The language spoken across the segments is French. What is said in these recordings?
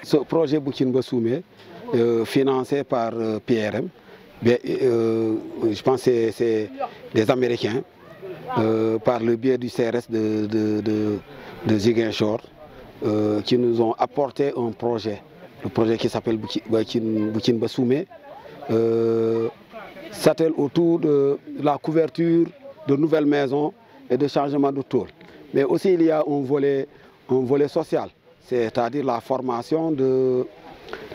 Ce projet Boukine Bassoumé, financé par PRM, je pense que c'est des Américains, par le biais du CRS de Ziguinchor, qui nous ont apporté un projet, le projet qui s'appelle Boukine Bassoumé, s'attelle autour de la couverture de nouvelles maisons et de changement de tôle. Mais aussi il y a un volet social, c'est-à-dire la formation de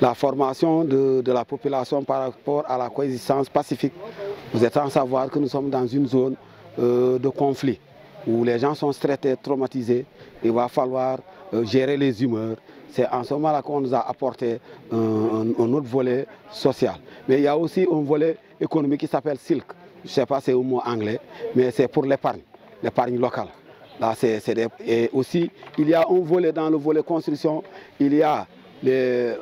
la population par rapport à la coexistence pacifique. Vous êtes en savoir que nous sommes dans une zone de conflit où les gens sont stressés, traumatisés. Il va falloir gérer les humeurs. C'est en ce moment-là qu'on nous a apporté un autre volet social. Mais il y a aussi un volet économique qui s'appelle SILC. Je ne sais pas si c'est un mot anglais, mais c'est pour l'épargne locale. Là, et aussi, il y a un volet dans le volet construction, il y a les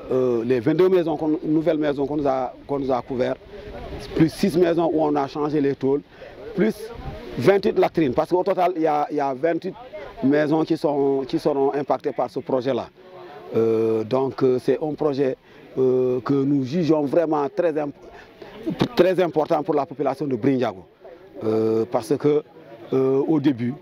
22 maisons, nouvelles maisons qu'on nous a couvertes, plus 6 maisons où on a changé les tôles, plus 28 latrines, parce qu'au total, il y a 28 maisons qui seront impactées par ce projet-là. Donc, c'est un projet que nous jugeons vraiment très important pour la population de Brindiago. Parce que au début,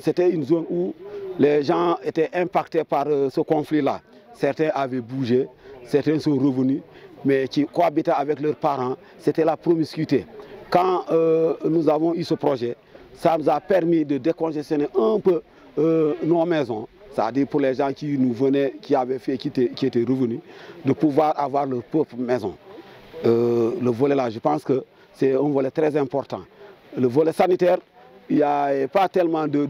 c'était une zone où les gens étaient impactés par ce conflit-là. Certains avaient bougé, certains sont revenus, mais qui cohabitaient avec leurs parents. C'était la promiscuité. Quand nous avons eu ce projet, ça nous a permis de décongestionner un peu nos maisons, c'est-à-dire pour les gens qui nous venaient, qui étaient revenus, de pouvoir avoir leur propre maison. Le volet là, je pense que c'est un volet très important. Le volet sanitaire, il n'y a pas tellement de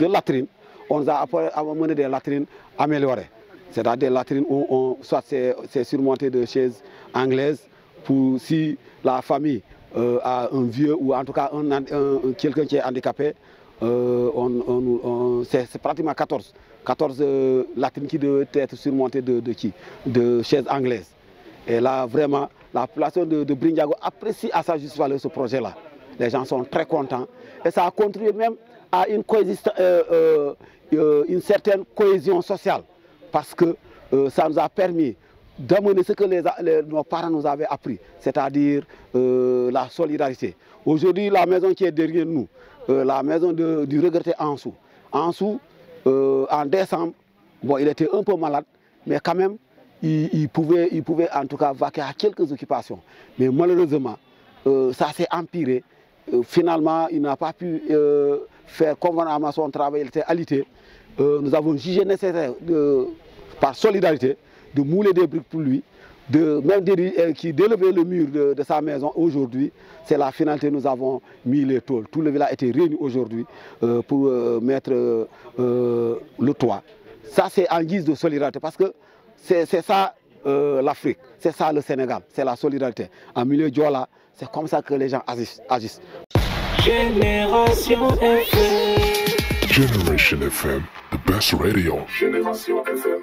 latrines. On nous a amené des latrines améliorées. C'est-à-dire des latrines où soit c'est surmonté de chaises anglaises, pour si la famille a un vieux ou en tout cas quelqu'un qui est handicapé, c'est pratiquement 14 latrines qui doivent être surmontées de chaises anglaises. Et là, vraiment, la population de Brindiago apprécie à sa juste valeur ce projet-là. Les gens sont très contents. Et ça a contribué même à une certaine cohésion sociale. Parce que ça nous a permis d'amener ce que nos parents nous avaient appris, c'est-à-dire la solidarité. Aujourd'hui, la maison qui est derrière nous, la maison du regretté Ansou. Ansou, en décembre, bon, il était un peu malade, mais quand même, il pouvait en tout cas vaquer à quelques occupations. Mais malheureusement, ça s'est empiré. Finalement, il n'a pas pu faire convenablement son travail, il était alité. Nous avons jugé nécessaire, par solidarité, de mouler des briques pour lui, d'élever le mur de sa maison. Aujourd'hui, c'est la finalité, nous avons mis les tôles. Tout le village a été réuni aujourd'hui pour mettre le toit. Ça, c'est en guise de solidarité, parce que c'est ça l'Afrique, c'est ça le Sénégal, c'est la solidarité. En milieu Diola, c'est comme ça que les gens agissent. Génération FM. Generation FM, the best radio. Génération FM.